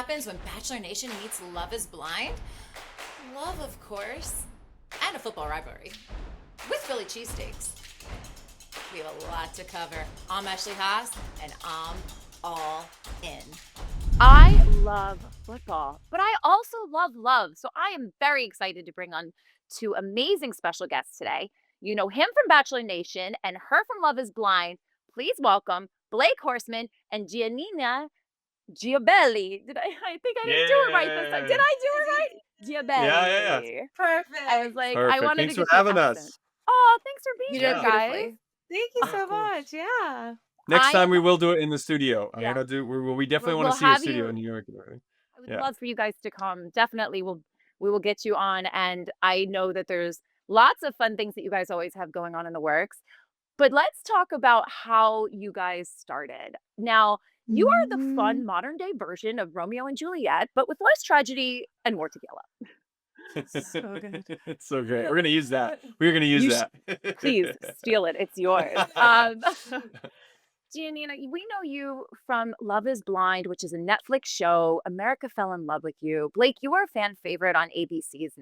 happens when Bachelor Nation meets Love is Blind? Love, of course. And a football rivalry. With Philly cheesesteaks. We have a lot to cover. I'm Ashley Haas, and I'm all in. I love football, but I also love love. So I am very excited to bring on two amazing special guests today. You know him from Bachelor Nation and her from Love is Blind. Please welcome Blake Horstmann and Giannina Gibelli. I think I didn't do it right this time. Did Yay. I do it right? Yeah. Giabelli. Perfect. I was like, I Perfect. wanted Thanks to for get the having accent. us. Oh, thanks for You being did here, beautifully. guys. Thank you Of so course. much. Yeah. Next I time am- we will do it in the studio. Yeah. We definitely We'll want to see your have studio you- in New York. I would Yeah. love for you guys to come. Definitely, we will get you on, and I know that there's lots of fun things that you guys always have going on in the works. But let's talk about how you guys started. Now, you are the fun modern day version of Romeo and Juliet, but with less tragedy and more tequila. So good. It's so great. We're gonna use that. We're gonna use You that. Please steal it. It's yours. Giannina, we know you from Love is Blind, which is a Netflix show. America fell in love with you. Blake, you are a fan favorite on ABC's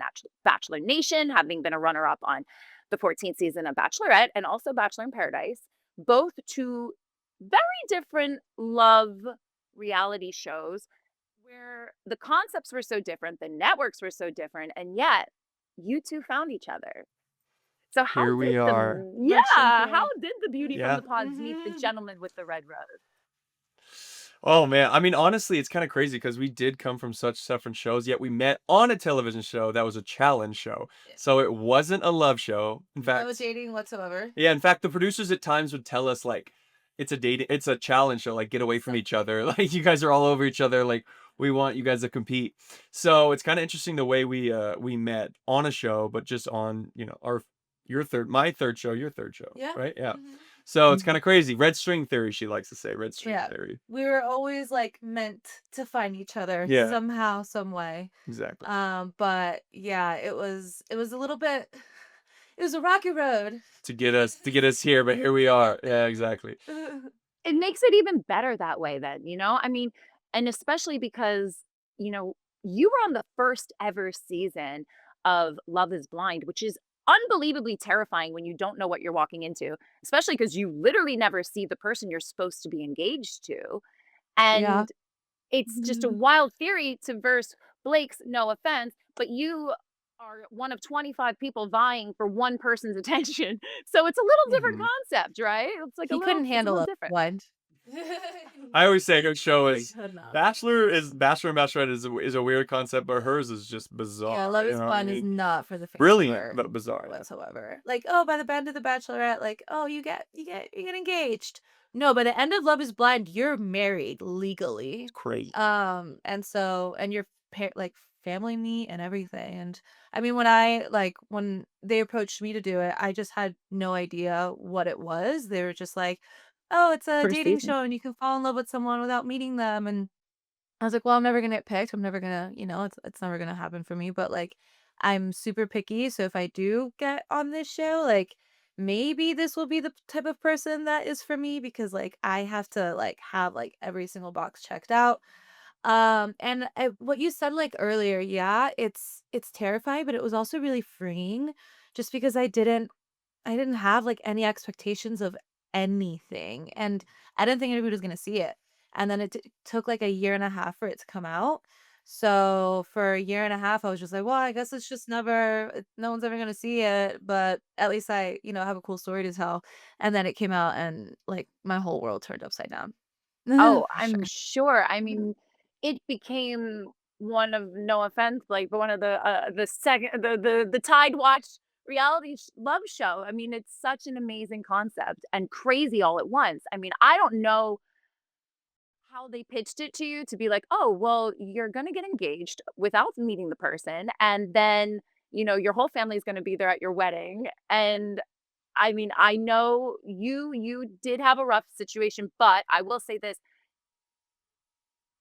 Bachelor Nation, having been a runner up on the 14th season of Bachelorette and also Bachelor in Paradise. Both two very different love reality shows where the concepts were so different, the networks were so different, and yet you two found each other. So how Here did we are. Yeah, Virtually. how did the beauty Yeah. from the pods meet the gentleman with the red rose? Oh man, I mean honestly, it's kind of crazy because we did come from such different shows, yet we met on a television show that was a challenge show. So it wasn't a love show. In fact, No dating whatsoever. yeah, in fact, the producers at times would tell us like it's a challenge show, like get away from each other. Like you guys are all over each other, like we want you guys to compete. So it's kind of interesting the way we met on a show, but just on, my third show, your third show. Yeah. Right? Yeah. Mhm. So it's kind of crazy. Red string theory, she likes to say. Red string Yeah. theory. We were always like meant to find each other Yeah. somehow, some way. Exactly. But yeah, it was a little bit. It was a rocky road. To get us here, but here we are. Yeah, exactly. It makes it even better that way then, you know? I mean, and especially because, you were on the first ever season of Love is Blind, which is unbelievably terrifying when you don't know what you're walking into, especially because you literally never see the person you're supposed to be engaged to. And Yeah. it's just a wild theory to verse Blake's, no offense, but you are one of 25 people vying for one person's attention. So it's a little different Mhm. concept, right? It's like He couldn't handle it's a a little different. blind. I always say her show is could not. Bachelor and Bachelorette is a weird concept, but hers is just bizarre. Yeah, Love is you know what I Blind is mean? not for the faint of Brilliant, heart but bizarre. Yeah. whatsoever. Like, oh, by the end of the Bachelorette, like, oh, you get engaged. No, by the end of Love is Blind, you're married legally. It's crazy. And your like family meet and everything. And I mean, when they approached me to do it, I just had no idea what it was. They were just like, oh, it's a First dating season. show and you can fall in love with someone without meeting them. And I was like, well, I'm never gonna get picked. I'm never gonna, it's never gonna happen for me. But like, I'm super picky. So if I do get on this show, like, maybe this will be the type of person that is for me because like I have to like have like every single box checked out. And what you said like earlier, yeah, it's terrifying, but it was also really freeing, just because I didn't have like any expectations of anything, and I didn't think anybody was gonna see it. And then it took like a year and a half for it to come out. So for a year and a half, I was just like, well, I guess it's just no one's ever gonna see it, but at least I, have a cool story to tell. And then it came out, and like my whole world turned upside down. Oh, For I'm sure. I mean, it became one of no offense, like, but one of the second the Tide Watch reality love show. I mean, it's such an amazing concept and crazy all at once. I mean, I don't know how they pitched it to you to be like, "Oh, well, you're gonna get engaged without meeting the person, and then, your whole family is gonna be there at your wedding." And I mean, I know you did have a rough situation, but I will say this,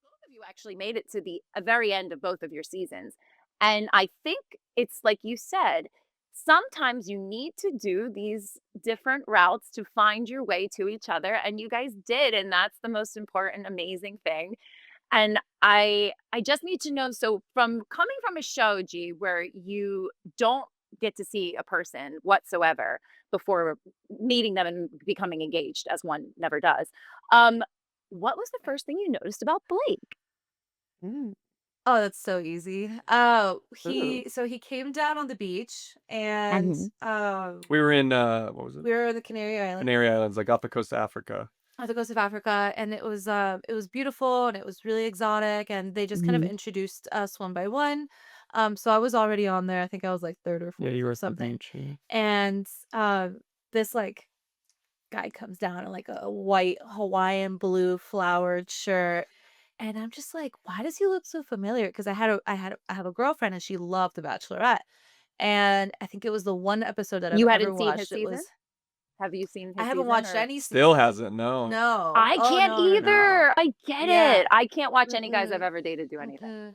both of you actually made it to the very end of both of your seasons. And I think it's like you said, sometimes you need to do these different routes to find your way to each other. And you guys did. And that's the most important, amazing thing. And I just need to know, so from coming from a show, G, where you don't get to see a person whatsoever before meeting them and becoming engaged, as one never does. Um, what was the first thing you noticed about Blake? Mm. Oh, that's so easy. Oh, Ooh. he came down on the beach and We were in what was it? we were in the Canary Islands, Canary Islands, like off the coast of Africa. off the coast of Africa, and it was beautiful and it was really exotic, and they just kind of Mhm. introduced us one by one. So I was already on there. I think I was like third or Yeah, fourth you were or at the something. beach. Yeah. And this like guy comes down in like a white Hawaiian blue flowered shirt. And I'm just like, why does he look so familiar? Because I have a girlfriend and she loved The Bachelorette. And I think it was the one episode that I've You ever hadn't seen his watched. It season? was Have you seen I his haven't season, watched or any Still season. hasn't. No. No. I Oh can't no, no, no. either. I get Yeah. it. I can't watch any guys I've Mm-mm. ever dated do anything. Mm-mm.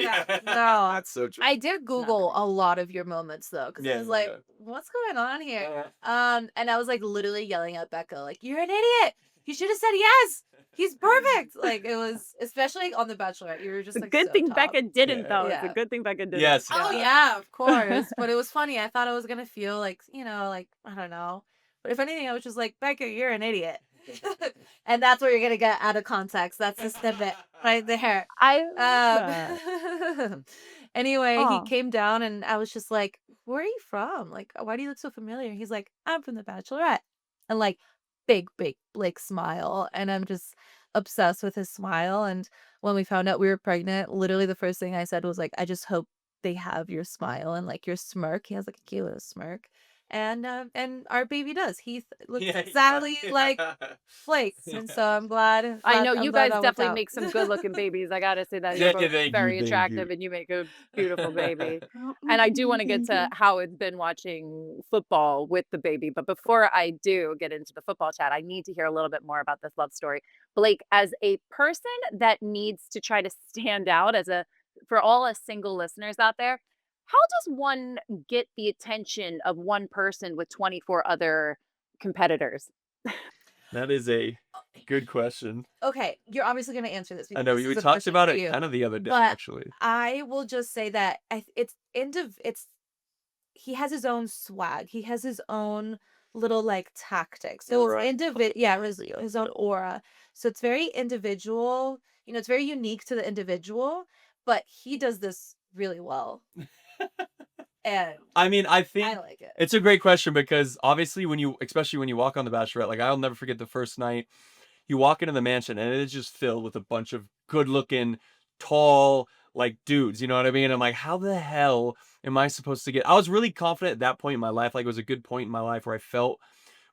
Yeah, Yeah. No. that's so true. I did Not for Google me. a lot of your moments though, because I Yeah, was yeah, like, yeah. what's going on here? Uh, And I was like literally yelling at Becca, like, you're an idiot. You should have said yes. He's perfect. Like it was, especially on The Bachelorette, you were It's just a like good so thing top. Becca didn't, Yeah. though. It's a Yeah. good thing Becca didn't. Yes. Oh yeah, of course. But it was funny. I thought I was gonna feel like, like I don't know. But if anything, I was just like, Becca, you're an idiot. And that's what you're gonna get out of context. That's the snippet right there. I love that. Anyway, he Aw. came down and I was just like, where are you from? Like, why do you look so familiar? He's like, I'm from The Bachelorette. And like big, big Blake smile. And I'm just obsessed with his smile. And when we found out we were pregnant, literally the first thing I said was like, I just hope they have your smile and like your smirk. He has like a cute little smirk. And our baby does. He looks Yeah, exactly yeah. like Blake. And so I'm glad I know you guys that worked definitely out. make some good-looking babies. I gotta say that Yeah, you're both thank you, very thank attractive, you. and you make a beautiful baby. And I do want to get to how it's been watching football with the baby. But before I do get into the football chat, I need to hear a little bit more about this love story. Blake, as a person that needs to try to stand out for all us single listeners out there, how does one get the attention of one person with 24 other competitors? That is a good question. Okay, you're obviously going to answer this I because know this we is a talked question about for it you. kind of the other day, But actually. I will just say that it's he has his own swag. He has his own little like tactics. So Aura. it's his own aura. So it's very individual. It's very unique to the individual, but he does this really well. And I mean, I I think like it. it's a great question because obviously especially when you walk on The Bachelorette, like I'll never forget the first night you walk into the mansion and it is just filled with a bunch of good looking, tall, like dudes, you know what I mean? I'm like, how the hell am I supposed to get? I was really confident at that point in my life. Like it was a good point in my life where I felt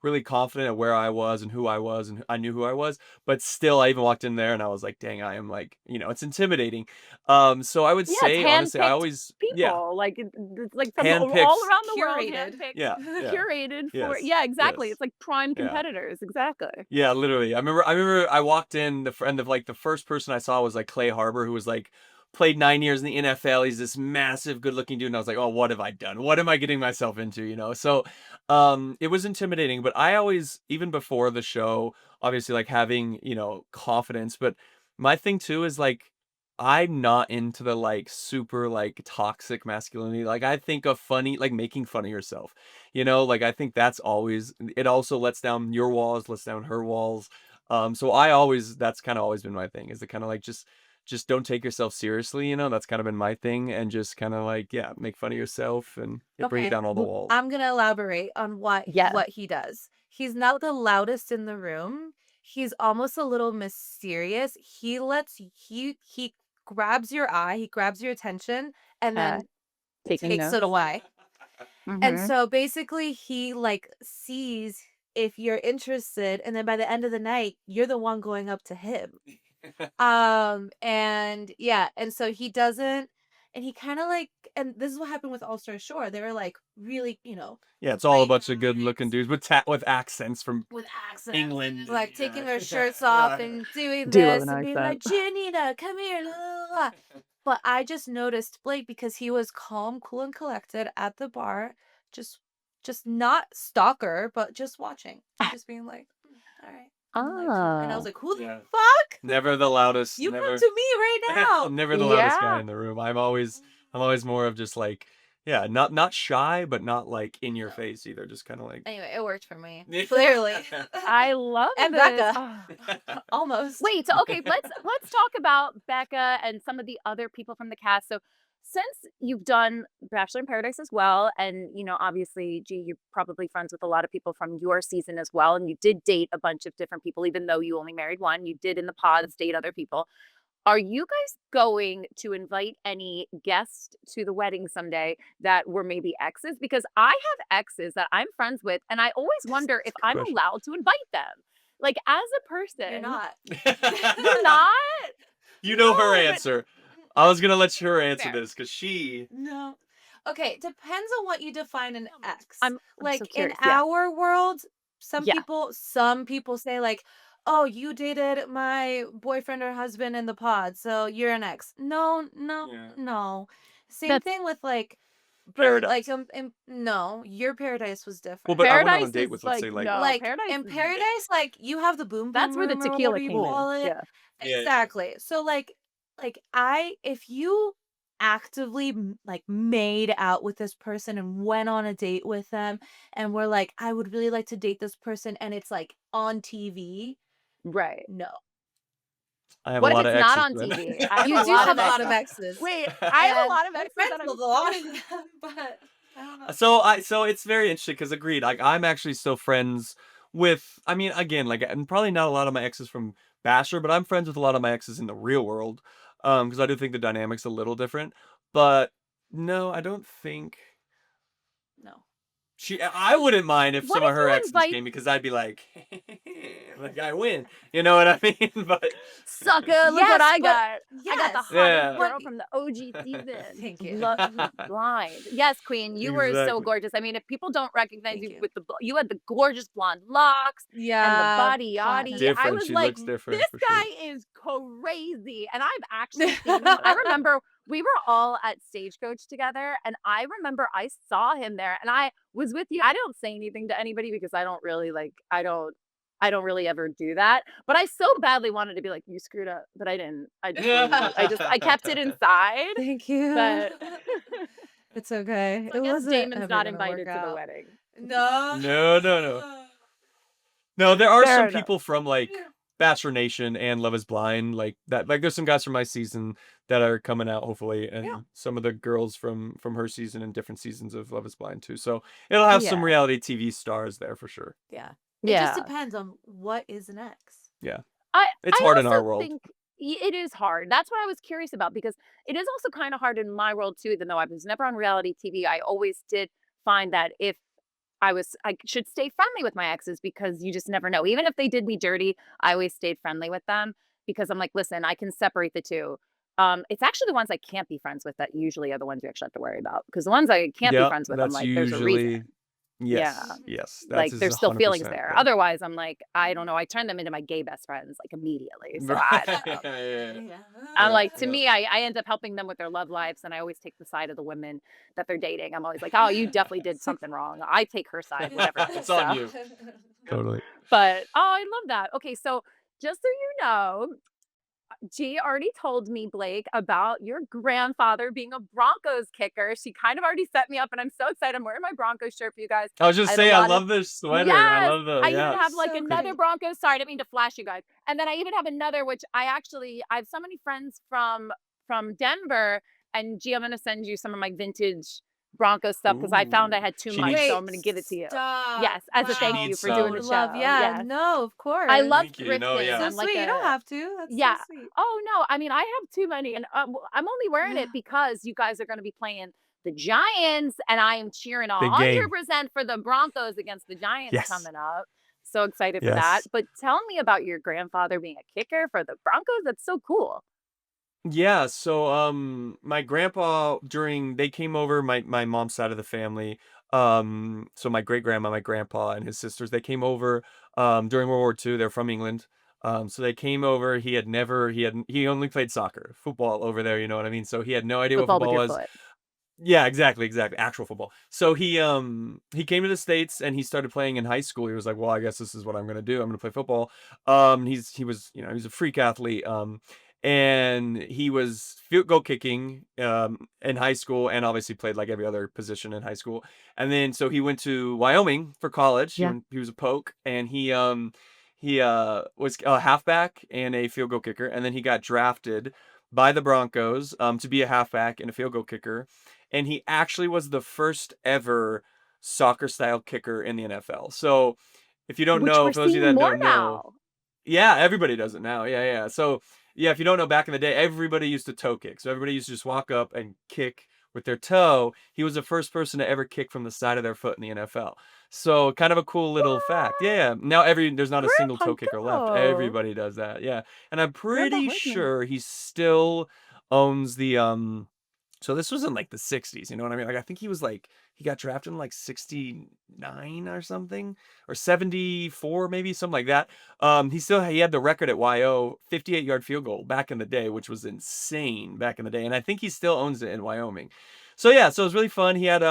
really confident at where I was and who I was, and I knew who I was. But still, I even walked in there and I was like, dang, I am like, it's intimidating. So I would Yeah, it's say honestly, I handpicked always, yeah, people, like, it's like from all handpicks. around the world, Curated. handpicked, Yeah, yeah, curated for yes, yeah, exactly. yes, It's like prime yeah. competitors, exactly. Yeah, literally. I remember I walked in, the friend of like the first person I saw was like Clay Harbor, who was like played 9 years in the NFL. He's this massive, good-looking dude, and I was like, oh, what have I done? What am I getting myself into? So it was intimidating, but I always, even before the show, obviously like having, confidence, but my thing too is like I'm not into the like super like toxic masculinity. Like I think of funny, like making fun of yourself. Like I think that's always, it also lets down your walls, lets down her walls. So that's kind of always been my thing, is to kind of like just don't take yourself seriously. That's kind of been my thing, and just kind of like, yeah, make fun of yourself and bring Okay, down all the walls. I'm gonna elaborate on what Yeah. he does. He's not the loudest in the room. He's almost a little mysterious. He grabs your eye, he grabs your attention, and Uh, then taking takes it notes. away. And Mhm. so basically he like sees if you're interested, and then by the end of the night, you're the one going up to him. And yeah, and so he doesn't, and he kind of like, and this is what happened with All Star Shore. They were like really, Yeah, it's all a great bunch of good-looking guys dudes with accents from with accents, England. like and, taking yeah. their shirts off Yeah. and doing Do love this an and being like, accent. Giannina, come here. La, la, la, la." But I just noticed Blake, because he was calm, cool, and collected at the bar, just not stalker, but just watching, just being like, all right. And I'm like, and I was Oh. like, who the Yeah. fuck? Never the loudest. You come Never. to me right now. I'm never the loudest guy Yeah. in the room. I'm always more of just like, yeah, not shy, but not like in your No. face either. Just kind of like. Anyway, it worked for me. Clearly. I love And this. Becca. Oh. Almost. Wait, so okay, let's talk about Becca and some of the other people from the cast. So since you've done Bachelor in Paradise as well, and obviously, G, you're probably friends with a lot of people from your season as well, and you did date a bunch of different people, even though you only married one. You did in the pods date other people. Are you guys going to invite any guests to the wedding someday that were maybe exes? Because I have exes that I'm friends with, and I always wonder if Good I'm question. allowed to invite them. Like, as a person, You're not. You're not? You know her No, but answer. I was gonna let her answer fair. this because she. No. Okay, depends on what you define an ex. I'm so Like in curious. Yeah. our world, some Yeah. people say like, "Oh, you dated my boyfriend or husband in the pod, so you're an ex." No, no, Yeah. no. Same That's thing with like Paradise. no, your paradise was Well, different. but I went on a Paradise date is with, let's say, like, like. no, Like Paradise in is paradise, like you have the boom that's boom where the room or tequila whatever you came in. call it. Yeah. Yeah. Exactly. So like if you actively like made out with this person and went on a date with them and were like, I would really like to date this person, and it's like on TV, Right. no. I have a What if lot it's of not exes on then. TV? I have You a do lot have of a lot of exes. exes. Wait, I have a And lot of I'm exes friends that I'm with a lot of them, but I don't know. So it's very interesting because agreed. Like I'm actually still friends with. I mean, again, like and probably not a lot of my exes from Bachelor, but I'm friends with a lot of my exes in the real world. Because I do think the dynamic's a little different. But no, I don't think No. I wouldn't mind if What some of if her you exes invite came because I'd be like, like I win. You know what I mean? But sucker? Look what Yes, I but got. I got the yes. hottest yeah, girl from the OG season. Thank you. Blind. Yes, Queen, you were so exactly. gorgeous. I mean, if people don't recognize Thank you you. with you had the gorgeous blonde locks and the Yeah, body platinum. yachty. I Different. was She like, looks different this for guy sure. is crazy. And I've actually seen him. I remember we were all at Stagecoach together, and I remember I saw him there, and I was with you. I don't say anything to anybody because I don't really I don't really ever do that. But I so badly wanted to be like, you screwed up, but I didn't. I kept it inside. Thank you. But It's okay. so I It guess wasn't Damon's ever not gonna work invited to the out. wedding. No. No. No, there are Fair some enough. people from like Bachelor Nation and Love Is Blind, like that. Like there's some guys from my season that are coming out hopefully, and Yeah. some of the girls from her season and different seasons of Love Is Blind too. So it'll have some Yeah. reality TV stars there for sure. Yeah. It Yeah. just depends on what is an ex. Yeah, I it's I hard in our also world. think it is hard. That's what I was curious about because it is also kind of hard in my world too. Even though I was never on reality TV, I always did find that if I should stay friendly with my exes because you just never know. Even if they did me dirty, I always stayed friendly with them because I'm like, listen, I can separate the two. It's actually the ones I can't be friends with that usually are the ones you actually have to worry about because the ones I can't be Yeah, friends with, I'm that's like, there's a reason. usually Yeah. yes. That's Like is there's still feelings 100% there. yeah. Otherwise, I'm like, I don't know. I turn them into my gay best friends like immediately. So I don't know. yeah. Yeah. I'm like, to Yeah. me, I end up helping them with their love lives, and I always take the side of the women that they're dating. I'm always like, oh, you definitely did something wrong. I take her side, whatever it is. It's on So, you. Totally. but oh, I love that. Okay, so just so you know, G already told me, Blake, about your grandfather being a Broncos kicker. She kind of already set me up, and I'm so excited. I'm wearing my Broncos shirt for you guys. I was just I had a saying, I lot of love this sweater. I yes, love the I even have like So another great. Broncos. Sorry, I didn't mean to flash you guys. And then I even have another, which I have so many friends from Denver. And G, I'm gonna send you some of my vintage Broncos stuff because I found I Ooh. had too She much, needs so Wait, I'm gonna give it to you. stop. Yes, as a She thank Wow. you needs for doing some. the Love. show. Yeah. Yes. No, of course. I love Thank you. No, thrifting. yeah. So I'm like sweet. You don't a have to. That's yeah. so sweet. Oh no, I mean I have too many, and I'm only wearing it because you guys are going to be playing the Giants, and I am cheering Big game. 100% for the Broncos against the Giants Yes. coming up. So excited for that. Yes. But tell me about your grandfather being a kicker for the Broncos. That's so cool. Yeah, so my grandpa they came over my mom's side of the family. So my great grandma, my grandpa and his sisters, they came over during World War II. They're from England. So they came over. He only played soccer, football over there, you know what I mean? So he had no idea what Football with football your was. foot. Yeah, exactly. Actual football. So he came to the States and he started playing in high school. He was like, well, I guess this is what I'm gonna do. I'm gonna play football. He was, you know, he's a freak athlete. And he was field goal kicking in high school, and obviously played like every other position in high school. And then so he went to Wyoming for college. Yeah. He was a poke, and he was a halfback and a field goal kicker, and then he got drafted by the Broncos to be a halfback and a field goal kicker. And he actually was the first ever soccer style kicker in the NFL. So if you don't Which know, we're for those of you seeing that more don't know, now. yeah, everybody does it now. Yeah, yeah. So yeah, if you don't know, back in the day, everybody used to toe kick. So everybody used to just walk up and kick with their toe. He was the first person to ever kick from the side of their foot in the NFL. So kind of a cool little fact. What? Yeah, yeah. Now there's not a single toe Grandpa, kicker left. go. Everybody does that. Yeah. And I'm Grandpa pretty Horseman. sure he still owns the so this was in like the 60s, you know what I mean? Like I think he got drafted in like 69 or something, or 74 maybe, something like that. He had the record at YO, 58-yard field goal back in the day, which was insane back in the day. And I think he still owns it in Wyoming. So yeah, so it was really fun. He had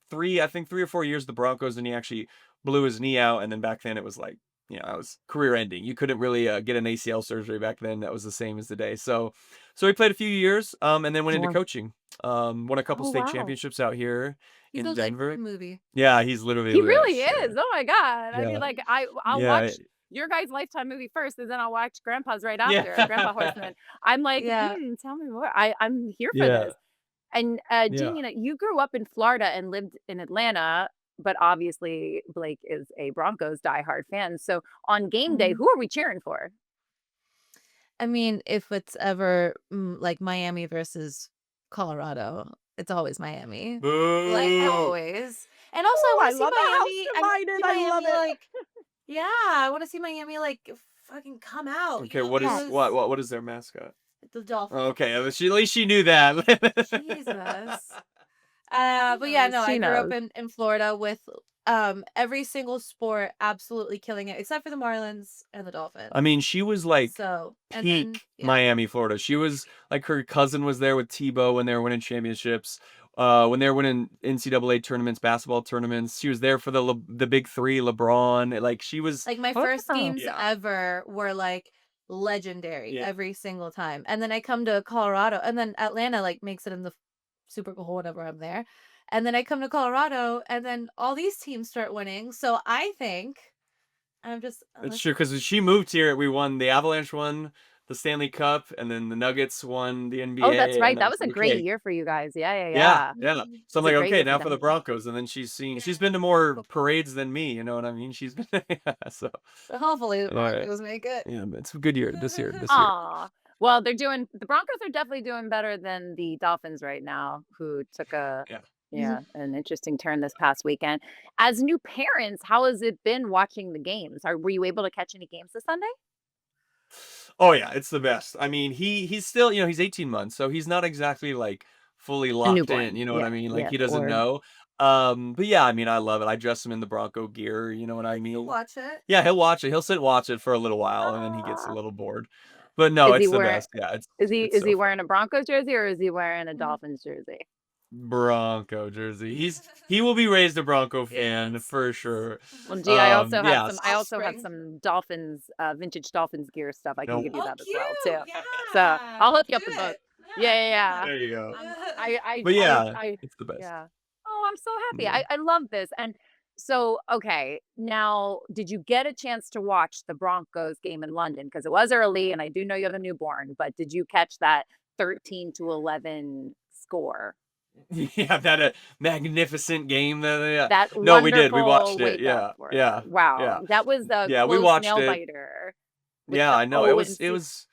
3 or 4 years at the Broncos, and he actually blew his knee out, and then back then it was like, you know, it was career ending. You couldn't really get an ACL surgery back then. That was the same as today. So he played a few years and then went into Yeah. coaching. Won a couple Oh, state wow. championships out here He's in also like Denver. a movie. Yeah, he's literally He Lewis. really Yeah. is. Oh my God. I mean, Yeah. like I'll Yeah. watch your guys' Lifetime movie first, and then I'll watch Grandpa's right Yeah. after, Grandpa Horseman. I'm like, Yeah. tell me more. I'm here for Yeah. this. And Yeah. Giannina, you grew up in Florida and lived in Atlanta, but obviously Blake is a Broncos diehard fan. So on game day, Mhm. who are we cheering for? I mean, if it's ever like Miami versus Colorado, it's always Miami. Like Boo. always. And also I Ooh, want I to see love a house Miami. I want to divided. see I love Miami it. like yeah, I want to see Miami like fucking come out. Okay, You know, what is Yes. what is their mascot? the Dolphins. Okay, at least she knew that. Jesus. But yeah, no, She I grew up knows. in Florida with every single sport absolutely killing it, except for the Marlins and the Dolphins. I mean, she was like So and then peak yeah. Miami, Florida. She was like, her cousin was there with Tebow when they were winning championships. When they were winning NCAA tournaments, basketball tournaments, she was there for the big three, LeBron. Like she was, Like my first Wow. games yeah, ever were like legendary yeah. every single time. And then I come to Colorado, and then Atlanta like makes it in the Super Bowl whenever I'm there. And then I come to Colorado, and then all these teams start winning. So I think I'm just It's true, because she moved here. We won, the Avalanche won the Stanley Cup, and then the Nuggets won the NBA. Oh, that's right. And I That was was a like, great okay, year for you guys. Yeah, yeah, yeah, yeah. yeah. Mhm. So I'm It's a like, great okay, year for now for the them. Broncos. And then she's been to more parades than me. You know what I mean? She's been, yeah, so So hopefully the all right. Broncos make it. Yeah, but it's a good year this year. Aw. Well, the Broncos are definitely doing better than the Dolphins right now, who took Yeah. an interesting turn this past weekend. As new parents, how has it been watching the games? Were you able to catch any games this Sunday? Oh yeah, it's the best. I mean, he's still, you know, he's 18 months, so he's not exactly like fully A locked in, newborn. you know what Yeah, I mean? Like yeah. he doesn't Or know. But yeah, I mean, I love it. I dress him in the Bronco gear, you know what I You mean? watch it. Yeah, he'll watch it. He'll sit and watch it for a little while, and then he gets a Ah. little bored. But no, Is he it's the wearing best. Yeah, it's is so he fun. wearing a Broncos jersey or is he wearing a Mhm. Dolphins jersey? Bronco jersey. He will be raised a Bronco fan Yes. for sure. Well, gee, I also have Yeah. some I also have Offspring. some Dolphins vintage Dolphins gear stuff. I can No, give you Oh, that as well cute. too. So I'll Yeah. hook you up Do with both. it. Yeah, yeah, yeah. there you go. I But yeah, it's the best. yeah. Oh, I'm so happy. Yeah. I love this. And so, okay, now did you get a chance to watch the Broncos game in London? Because it was early and I do know you have a newborn, but did you catch that 13-11 score? Yeah, that magnificent game that. That No, we did. We wonderful watched it. wake up Yeah, for yeah, wow. yeah, That was a yeah. We close watched nail it. biter with Yeah, the I know. O and It C. was.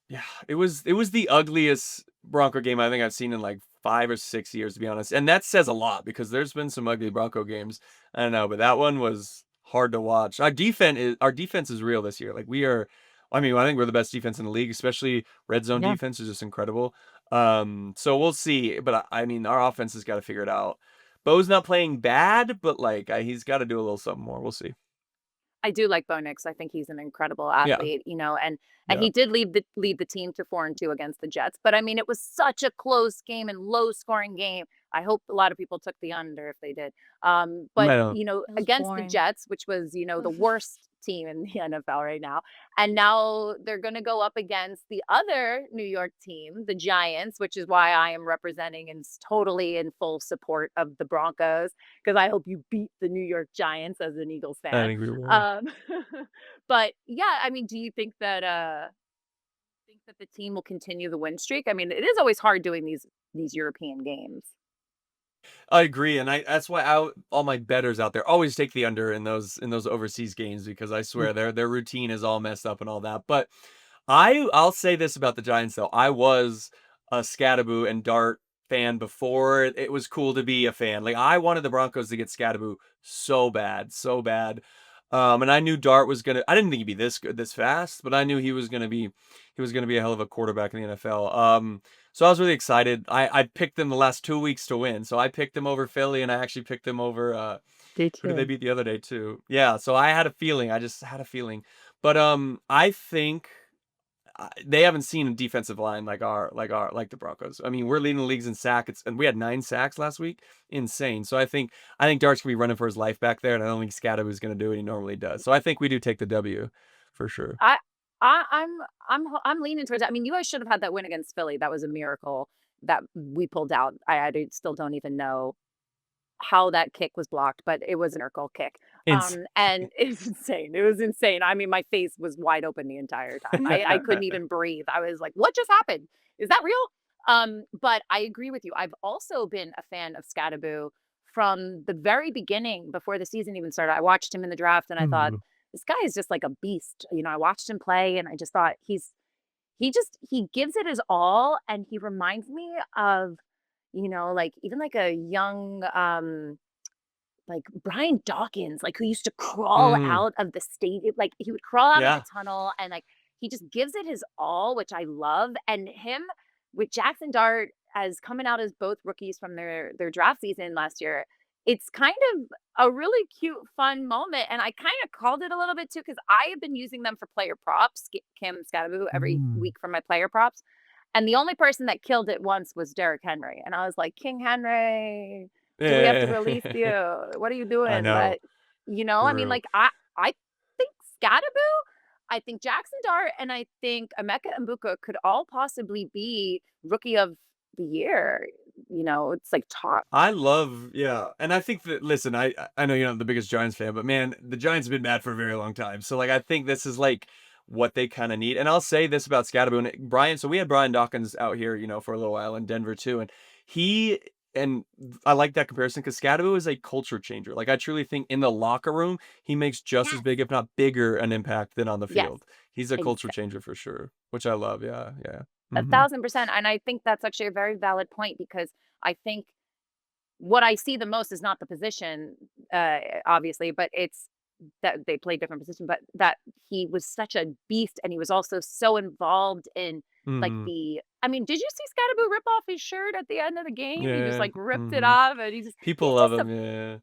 Yeah, it was the ugliest Bronco game I think I've seen in like 5 or 6 years, to be honest. And that says a lot because there's been some ugly Bronco games. I don't know, but that one was hard to watch. Our defense is real this year. Like we are, I mean, I think we're the best defense in the league, especially red zone Yeah. defense is just incredible. So we'll see. But I mean, our offense has got to figure it out. Bo's not playing bad, but like he's got to do a little something more. We'll see. I do like Bo Nix. I think he's an incredible Yeah, athlete, and yeah. he did lead the team to 4-2 against the Jets. But I mean, it was such a close game and low scoring game. I hope a lot of people took the under if they did. But I don't. It was against the boring. Jets, which was the worst team in the NFL right now, and now they're going to go up against the other New York team, the Giants, which is why I am representing and totally in full support of the Broncos because I hope you beat the New York Giants as an Eagles I fan. think we will. Um, but yeah, I mean, do you think that the team will continue the win streak? I mean, it is always hard doing these European games. I agree, and that's why all my betters out there always take the under in those overseas games because I swear their routine is all messed up and all that. But I'll say this about the Giants though. I was a Scatterboo and Dart fan before it was cool to be a fan. Like I wanted the Broncos to get Scatterboo so bad, so bad. And I knew Dart was gonna. I didn't think he'd be this good, this fast, but I knew he was gonna be a hell of a quarterback in the NFL. So I was really excited. I picked them the last 2 weeks to win. So I picked them over Philly, and I actually picked them over. Did Who did they you? beat the other day too? Yeah. So I had a feeling. I just had a feeling. But I think they haven't seen a defensive line like the Broncos. I mean, we're leading the leagues in sacks, and we had 9 sacks last week. Insane. So I think Dart's gonna be running for his life back there, and I don't think Scadaboo's gonna do what he normally does. So I think we do take the W for sure. I, I'm leaning towards that. I mean, you guys should have had that win against Philly. That was a miracle that we pulled out. Still don't even know how that kick was blocked, but it was a miracle kick. Ins- And it's insane. It was insane. I mean, my face was wide open the entire time. I couldn't even breathe. I was like, what just happened? Is that real? But I agree with you. I've also been a fan of Scattaboo from the very beginning before the season even started. I watched him in the draft and I thought, Ooh. this guy is just like a beast. I watched him play and I just thought he gives it his all and he reminds me of like even like a young like Brian Dawkins, like who used to crawl Mm, out of the stadium, like he would crawl out of the yeah. tunnel and like he just gives it his all, which I love. And him with Jackson Dart as coming out as both rookies from their draft season last year, it's kind of a really cute, fun moment. And I kind of called it a little bit too because I have been using them for player props, Cam Scadaboo every Mm. week for my player props. And the only person that killed it once was Derrick Henry. And I was like, King Henry, do we have to release you? What are you I doing? know. But For I mean, real. like I think Scadaboo, I think Jackson Dart, and I think Emeka Mbuka could all possibly be rookie of the year. It's like top. Yeah, and I think that listen, I know you're not the biggest Giants fan, but man, the Giants have been bad for a very long time. So like I think this is like what they kind of need. And I'll say this about Scatterboone, Brian. So we had Brian Dawkins out here, for a little while in Denver too, and he and I like that comparison because Scatterboone is a culture changer. Like I truly think in the locker room, he makes just as Yes. big, if not bigger, an impact than on the Yes. field. He's a culture Exactly. changer for sure, which I love. Yeah, yeah. A Hmm. 1000%. And I think that's actually a very valid point because I think what I see the most is not the position, obviously, but it's that they play different positions, but that he was such a beast and he was also so involved in like Hmm. I mean, did you see Scatterboo rip off his shirt at the end of the game? He just Yeah. like ripped it Hmm. off and People he's love just a him. Yeah.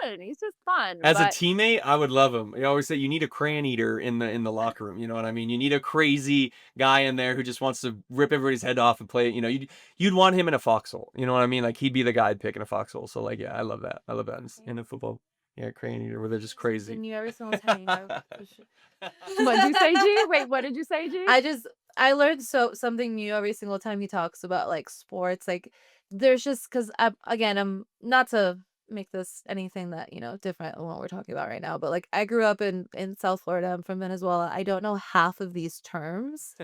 fun. He's just fun. As a But teammate, I would love him. I always say you need a crayon eater in the locker room. You know what I mean? You need a crazy guy in there who just wants to rip everybody's head off and play. You'd want him in a foxhole. You know what I mean? Like he'd be the guy I'd pick in a foxhole. So like, yeah, I love that. I love that in a football. Yeah, crayon eater where they're just Something crazy. new every single time. what did you say, G? Wait, what did you say, G? I learned something new every single time he talks about like sports. Like there's just because I'm not to make this anything that different than what we're talking about right now, but like I grew up in South Florida. I'm from Venezuela. I don't know half of these terms,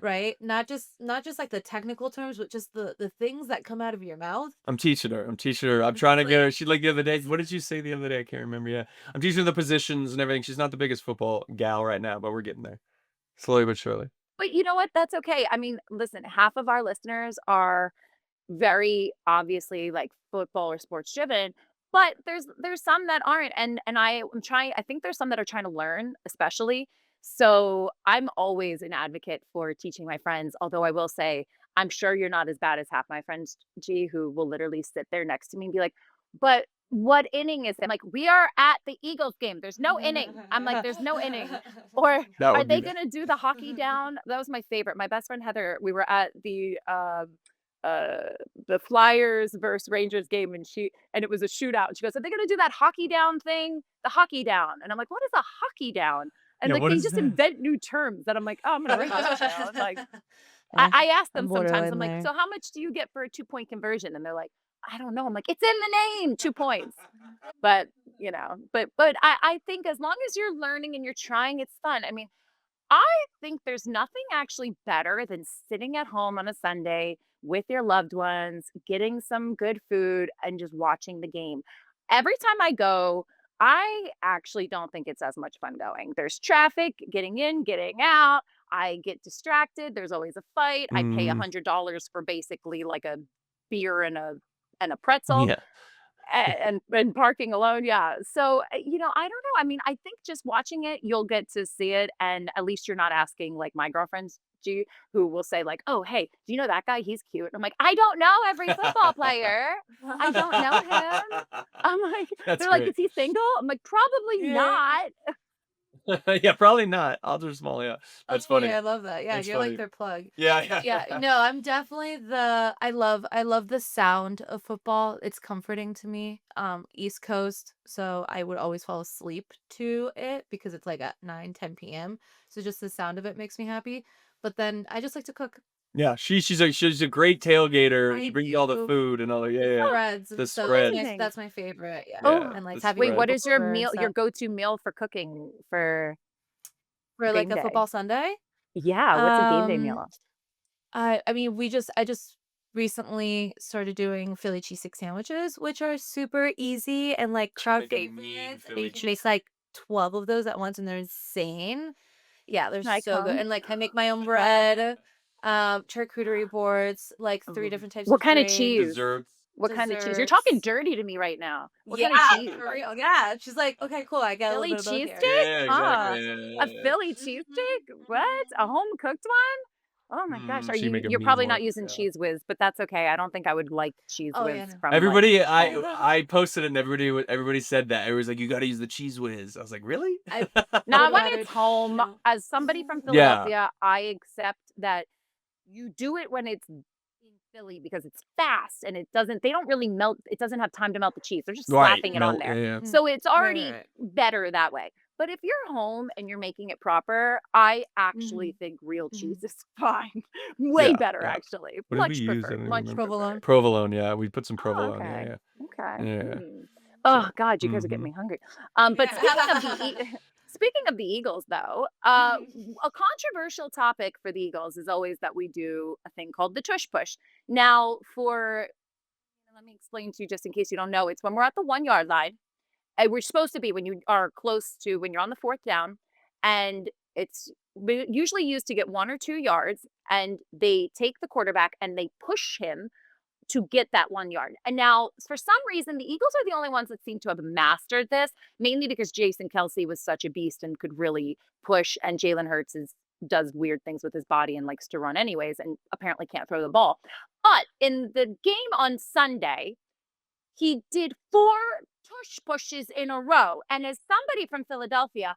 right? Not just like the technical terms, but just the things that come out of your mouth. I'm teaching her. I'm trying to get her. She like the other day. What did you say the other day? I can't remember. Yeah, I'm teaching her the positions and everything. She's not the biggest football gal right now, but we're getting there slowly but surely. But you know what? That's okay. I mean, listen, half of our listeners are very obviously like football or sports driven, but there's some that aren't. And I think there's some that are trying to learn, especially. So I'm always an advocate for teaching my friends, although I will say I'm sure you're not as bad as half my friends, G, who will literally sit there next to me and be like, but what inning is it? I'm like, we are at the Eagles game. There's no inning. I'm like, there's no inning. Or That are would be they bad. gonna do the hockey down? That was my favorite. My best friend Heather, we were at uh the Flyers versus Rangers game, and it was a shootout. And she goes, "Are they gonna do that hockey down thing? The hockey down." And I'm like, "What is a hockey down?" And Yeah, like what they is just that? invent new terms that I'm like, "Oh, I'm gonna write this down." Like Yeah, I ask I'm them sometimes, borderline I'm like, there. "So how much do you get for a 2-point conversion?" And they're like, "I don't know." I'm like, "It's in the name, 2 points." But, I think as long as you're learning and you're trying, it's fun. I mean, I think there's nothing actually better than sitting at home on a Sunday with your loved ones, getting some good food, and just watching the game. Every time I go, I actually don't think it's as much fun going. There's traffic, getting in, getting out. I get distracted. There's always a fight. I pay Mm, $100 for basically like a beer and a pretzel yeah. and parking alone, yeah. So, I don't know. I mean, I think just watching it, you'll get to see it, and at least you're not asking like my girlfriends do, who will say like, "Oh, hey, do you know that guy? He's cute." And I'm like, "I don't know every football player. I don't know him." I'm like, That's they're like, great. "Is he single?" I'm like, "Probably Yeah. not." Yeah, probably not. Odds are small, yeah. That's Okay, funny. I love that. Yeah, That's you're like funny. their plug. Yeah, Yeah, yeah. no, I'm definitely I love the sound of football. It's comforting to me. East Coast, so I would always fall asleep to it because it's like at 9, 10 p.m. So just the sound of it makes me happy. But then I just like to cook. Yeah, she's a great tailgater. She I brings you all the do food and all the Oh, spreads the and stuff. That's my spreads. amazing. that's my favorite. Yeah. Yeah, Oh, And like the having wait, what spreads. is your people over and meal, your stuff. go-to meal for cooking for For like game a day? football Sunday. Yeah, what's a game day Um meal? I mean, I just recently started doing Philly cheesesteak sandwiches, which are super easy and like She can crowd make a mean favorites. And Philly you can cheese. make like 12 of those at once and they're insane. Yeah, they're Can I so good. come? And like I make my own bread, charcuterie boards, like 3 different types What of kind of drinks, cheese? Desserts. What kind of cheese? You're talking desserts. dirty to me right now. What Yeah, kind of cheese? for real. Yeah. She's like, okay, cool. I get a little Philly bit of both here. cheesesteak? Yeah, exactly. Huh. Yeah, yeah, A yeah, Philly cheesesteak? What? A home cooked one? Oh yeah. my gosh. Are She make a you're mean probably one. not using Yeah. Cheese Whiz, but that's okay. I don't think I would like Cheese Oh yeah, Whiz no. from like Everybody, home. I posted it and everybody said that. It was like you got to use the cheese whiz. I was like, really? I Now, would when rather it's home, no. as somebody from Yeah. Philadelphia, I accept that you do it when it's in Philly because it's fast and they don't really melt, it doesn't have time to melt the cheese. They're just Right. slapping it on Melt. Yeah, there. yeah. Mm, So it's right, right, already right. better that way. But if you're home and you're making it proper, I actually Mhm, think real cheese mhm. is fine. Way Yeah, better, yeah. actually. What did we Much use? I preferred. don't even Much remember. preferred. Provolone. Provolone. Yeah, we put some Oh, provolone. Yeah, okay. yeah, Okay. yeah, yeah. Hmm. So. Oh God, you guys are getting Mm-hmm. me hungry. But speaking of the Eagles, though, a controversial topic for the Eagles is always that we do a thing called the tush push. Now, let me explain to you just in case you don't know, it's when we're at the 1 yard line. And we're supposed to be when you are when you're on the fourth down, and it's usually used to get 1 or 2 yards, and they take the quarterback and they push him to get that 1 yard. And now, for some reason, the Eagles are the only ones that seem to have mastered this, mainly because Jason Kelsey was such a beast and could really push, and Jalen Hurts does weird things with his body and likes to run anyways, and apparently can't throw the ball. But in the game on Sunday, he did 4 tush pushes in a row. And as somebody from Philadelphia,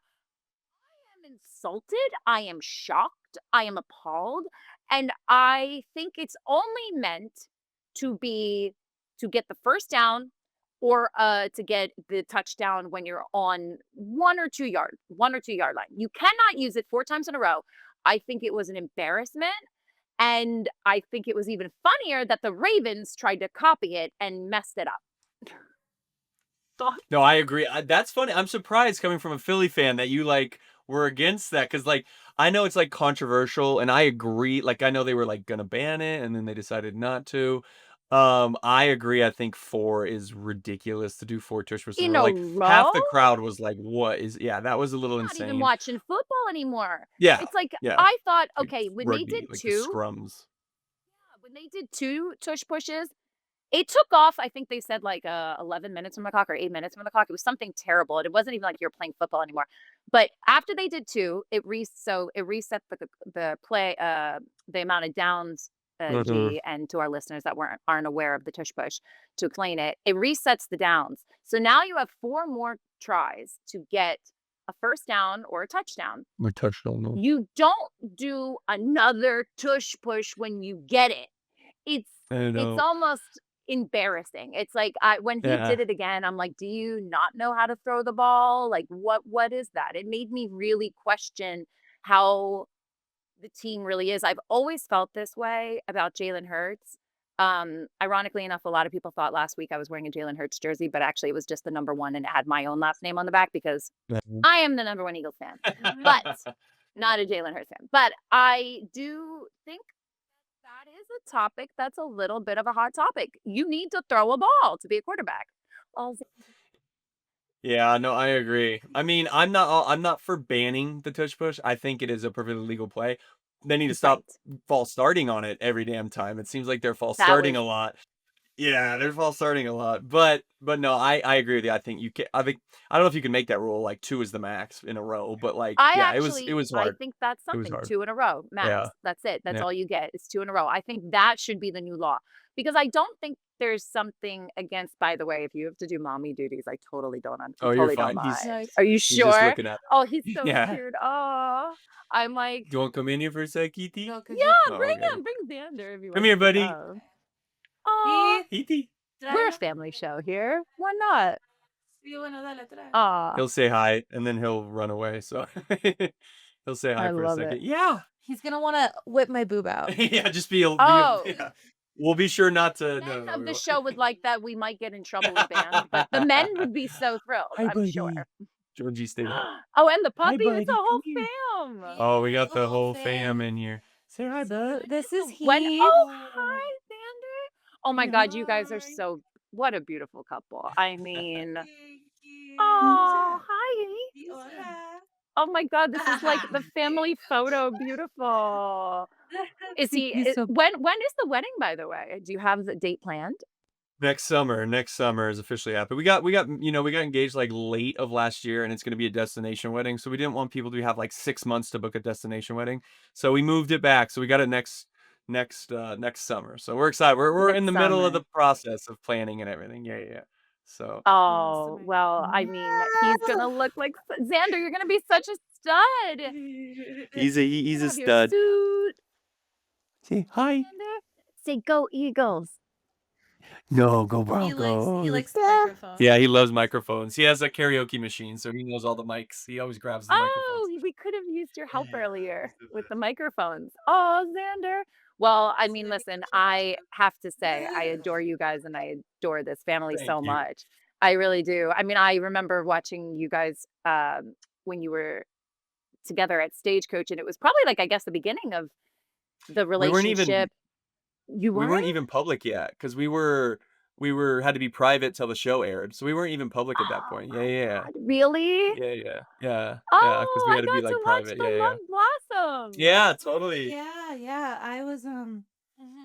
I am insulted. I am shocked. I am appalled. And I think it's only meant to be to get the first down or to get the touchdown when you're on 1 or 2 yard line. You cannot use it 4 times in a row. I think it was an embarrassment. And I think it was even funnier that the Ravens tried to copy it and messed it up. No, I agree. That's funny. I'm surprised coming from a Philly fan that you like were against that because like I know it's like controversial and I agree. Like I know they were like gonna ban it and then they decided not to. I agree. I think 4 is ridiculous to do 4 tush pushes in a In row. a Like half row? the crowd was like, "What is?" Yeah, that was a little Not even insane. watching football anymore. Yeah, It's like yeah. I thought, Like okay, when they rugby, did like the 2, scrums. when they did 2 tush pushes, it took off, I think they said like 11 minutes from the clock or 8 minutes from the clock. It was something terrible. And it wasn't even like you're playing football anymore. But after they did 2, it reset the play the amount of downs Mhm. G, and to our listeners that aren't aware of the tush push, to explain it, it resets the downs. So now you have 4 more tries to get a first down or a touchdown. My touchdown, no. You don't do another tush push when you get it. It's I it's know. almost embarrassing. It's like when he Yeah. did it again, I'm like, do you not know how to throw the ball? Like what is that? It made me really question how the team really is. I've always felt this way about Jalen Hurts. Ironically enough, a lot of people thought last week I was wearing a Jalen Hurts jersey, but actually it was just the number 1 and it had my own last name on the back because Mhm. I am the number 1 Eagles fan, but not a Jalen Hurts fan. But I do think that is a topic that's a little bit of a hot topic. You need to throw a ball to be a quarterback. Well, Yeah, no, I agree. I mean, I'm not for banning the tush push. I think it is a perfectly legal play. They need to stop right. false starting on it every damn time. It seems like they're false That starting was a lot. Yeah, they're false starting a lot. But no, I agree with you. I think you can. I think I don't know if you can make that rule like 2 is the max in a row. But like, yeah, it was I hard. think that's It was something. hard. 2 in a row, Yeah, max. That's it. That's yeah. all you get is 2 in a row. I think that should be the new law because I don't think there's something against. By the way, if you have to do mommy duties, I totally don't. Oh, you're Totally don't fine. mind. Nice. Are you He's just sure? looking at. Oh, he's so Yeah. cute. Oh, I'm like, Do you want to come in here for a sec, ET? No, because yeah, Oh, bring okay. him, bring Xander if you Come want here, to buddy. come. Oh, ET. we're a family show here. Why not? He'll Ah, say hi and then he'll run away. So he'll say hi I for a love it. second. Yeah. He's gonna want to whip my boob out. Yeah, just be Oh, yeah. We'll be sure not to. men No, of we the won't. show would like that. We might get in trouble with band, but the men would be so thrilled, Hi, I'm sure. buddy. Georgie, stay there. Oh, and the Hi, puppy, it's a buddy. whole Come here. fam. Oh, we got The the whole whole fam fam. in here. Say hi, So bud. this is When he. oh hi, Xander. Oh my God, you guys are Hi. so what a beautiful couple. I mean, Thank you. oh hi. Hola. Oh my God, this is like the family photo. Beautiful. Is he? He's so When is the wedding? By the way, do you have the date planned? Next summer is officially happening. We got engaged like late of last year, and it's going to be a destination wedding. So we didn't want people to have like 6 months to book a destination wedding. So we moved it back. So we got it next summer. So we're excited. We're in Next the middle of summer. the process of planning and everything. Yeah, yeah. So Oh, well, I mean, he's gonna look like Xander, you're gonna be such a stud. he's a You he's a have your stud. suit, Say hi. Xander. Say go Eagles. No, go He Broncos. likes the microphone. Yeah, he loves microphones. He has a karaoke machine, so he knows all the mics. He always grabs the Oh, microphones. we could have used your help earlier with the microphones. Oh, Xander. Well, I mean, listen, I have to say, I adore you guys and I adore this family Thank so you. much. I really do. I mean, I remember watching you guys when you were together at Stagecoach, and it was probably like, I guess, the beginning of the We weren't even relationship. You we weren't? weren't even public yet because we were had to be private till the show aired, so we weren't even public at that Oh point. my Yeah, yeah, God, really? yeah, because Oh, we I had to be got to like watch private. the Yeah, yeah, love blossom. yeah, totally. Yeah. I was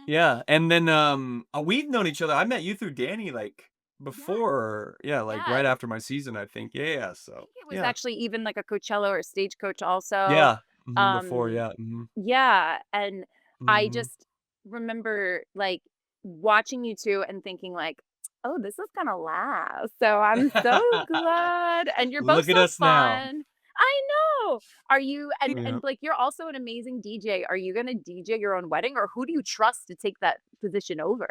Yeah, and then we've known each other. I met you through Danny like before, yeah, like right Yes. after my season, I think. Yeah, yeah. I So think it was yeah, actually even like a Coachella or Stagecoach also. yeah. Before, Um, yeah. yeah, and I Hmm. just remember like watching you two and thinking like, "Oh, this is gonna last." So I'm so glad, and you're both Look at so us now. fun. I know. Are you Yeah. and Blake, you're also an amazing DJ. Are you gonna DJ your own wedding, or who do you trust to take that position over?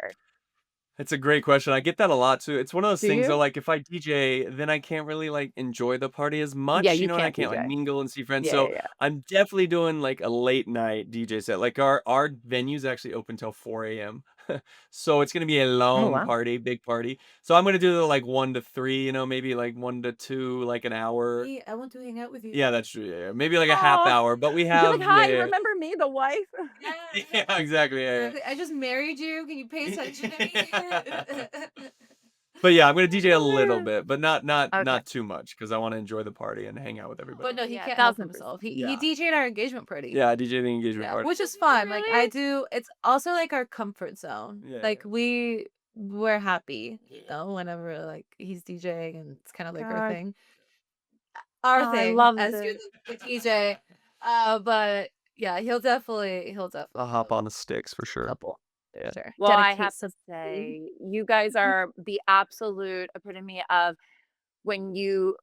It's a great question. I get that a lot too. It's one of those Do things though, you? like if I DJ, then I can't really like enjoy the party as Yeah, much, you and I can't can't like DJ. mingle and see friends. Yeah, yeah, So yeah. I'm definitely doing like a late night DJ set. Like our venue's actually open till 4 a.m. So it's gonna be a Oh long wow. party, big party. So I'm gonna do the like 1 to 3, maybe like 1 to 2, like an hour. Hey, I want to hang out with you. Yeah, that's true. Yeah, yeah. Maybe like a half Oh, hour, but we you're like, have "Hi, remember me, the wife?" Yeah. yeah, exactly. Yeah, yeah. Exactly. I just married you. Can you pay attention to me? But yeah, I'm gonna I DJ a love little it. bit, but not Okay. too much because I want to enjoy the party and hang out with everybody. But no, he Yeah, can't help 1000%. himself. He Yeah. DJ'd our engagement party. Yeah, I DJ the engagement Yeah, party. which is fun. Like I Really? do. It's also like our comfort zone. Yeah, Like yeah. we're happy, whenever like he's DJing and it's kind of like our God. thing. Our Oh, I thing love as you're this. the DJ. But Yeah, he'll I'll hop on the sticks for sure. couple. Yeah. Sure. Well, I Dedicate have to some say, you guys are the absolute epitome of when you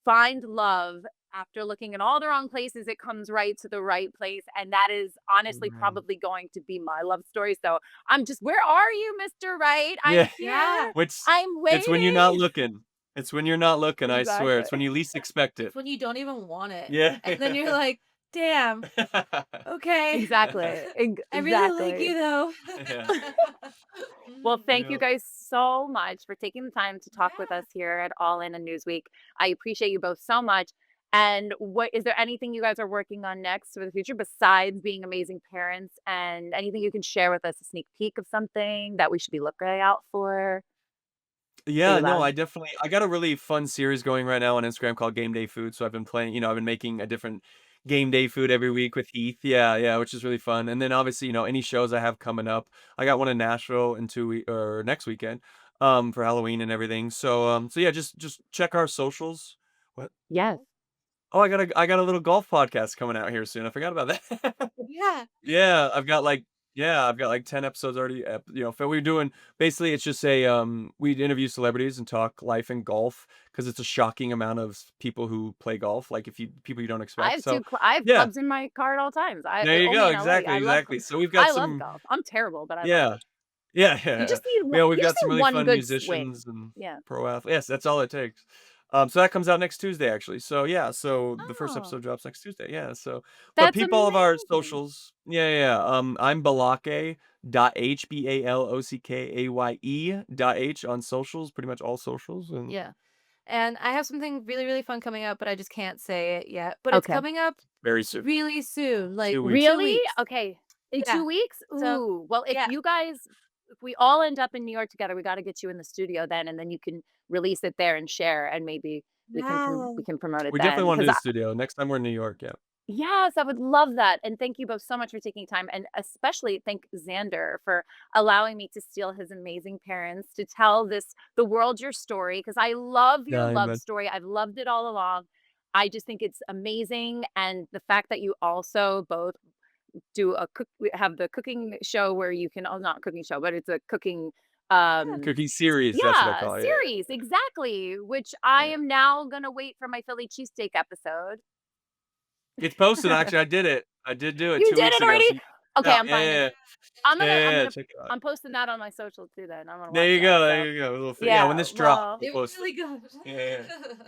find love after looking in all the wrong places, it comes right to the right place. And that is honestly Mm. probably going to be my love story. So I'm just, where are you, Mr. Right? I'm Yeah. here. Which I'm it's when you're not waiting. looking. It's when you're not looking, I swear. It's when Exactly. you least expect it. It's when you don't even want it. Yeah. And then you're like, damn, okay. Exactly. I really like Exactly. you though. Yeah. Well, thank you Yep. guys so much for taking the time to talk with Yeah. us here at All In and Newsweek. I appreciate you both so much. And what is there anything you guys are working on next for the future besides being amazing parents, and anything you can share with us, a sneak peek of something that we should be looking out for that Yeah, you no, love? I got a really fun series going right now on Instagram called Game Day Food. So I've been playing, I've been making a different game day food every week with Heath. Yeah, yeah, which is really fun. And then obviously, any shows I have coming up. I got one in Nashville in 2 week or next weekend, for Halloween and everything. So yeah, just check our socials. What? Yes. Oh, I got a little golf podcast coming out here soon. I forgot about that. Yeah. Yeah, I've got like 10 episodes already. We're doing basically it's just we interview celebrities and talk life and golf because it's a shocking amount of people who play golf, like people you don't I expect. have So I have yeah, clubs in my car at all times. there you Only go. in LA. Exactly, exactly. So we've got I love some, golf. I'm terrible, but I love yeah, it. yeah, You yeah. just need We've you just got some need really one fun good swing. musicians and Yeah. pro athletes. Yes, that's all it takes. So that comes out next Tuesday, actually. So yeah, so the first Oh, episode drops next Tuesday. Yeah. So, but that's peep all of our amazing. socials. Yeah, yeah. I'm Balake Balokkaye.h on socials, pretty much all socials, and Yeah. And I have something really, really fun coming up, but I just can't say it yet. But it's Okay. coming up very soon. really soon, like 2 weeks. 2 Really? weeks. Okay. In Yeah. 2 weeks? So, Ooh. Well, yeah. if we all end up in New York together, we got to get you in the studio then, and then you can release it there and share, and maybe Yeah. we can promote it We definitely then. want to Because do the studio next time we're in New York. Yeah. yes, I would love that. And thank you both so much for taking time, and especially thank Xander for allowing me to steal his amazing parents to tell the world your story, because I love your Yeah, love man. story. I've loved it all along. I just think it's amazing, and the fact that you also both we have the cooking show where you can, oh, not cooking show, but it's a cooking Yeah. Cookie series. That's what I yeah, call it. Yeah, series, exactly, which I yeah. am now gonna wait for my Philly cheesesteak episode. It's posted. Actually, I did it. I did do it You two did weeks it ago. already? So Okay, yeah, I'm yeah, finding yeah, I'm yeah. gonna Check it out. I'm posting that on my social too then. I'm gonna There watch you that. go. So There you go. A little yeah. When yeah, this drops, well, we'll It was post it. really good. Yeah,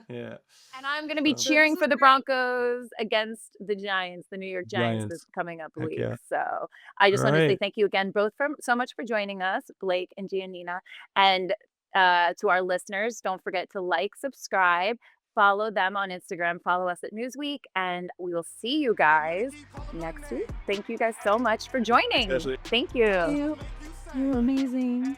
yeah. and I'm gonna be So, cheering That's for so the great. Broncos against the Giants, the New York Giants, this Giants. coming up Heck week. yeah. So I All just want to say right. thank you again both for so much for joining us, Blake and Giannina. And to our listeners, don't forget to like, subscribe, follow them on Instagram, follow us at Newsweek, and we will see you guys next week. Thank you guys so much for joining. Ashley. Thank you. You. You're amazing.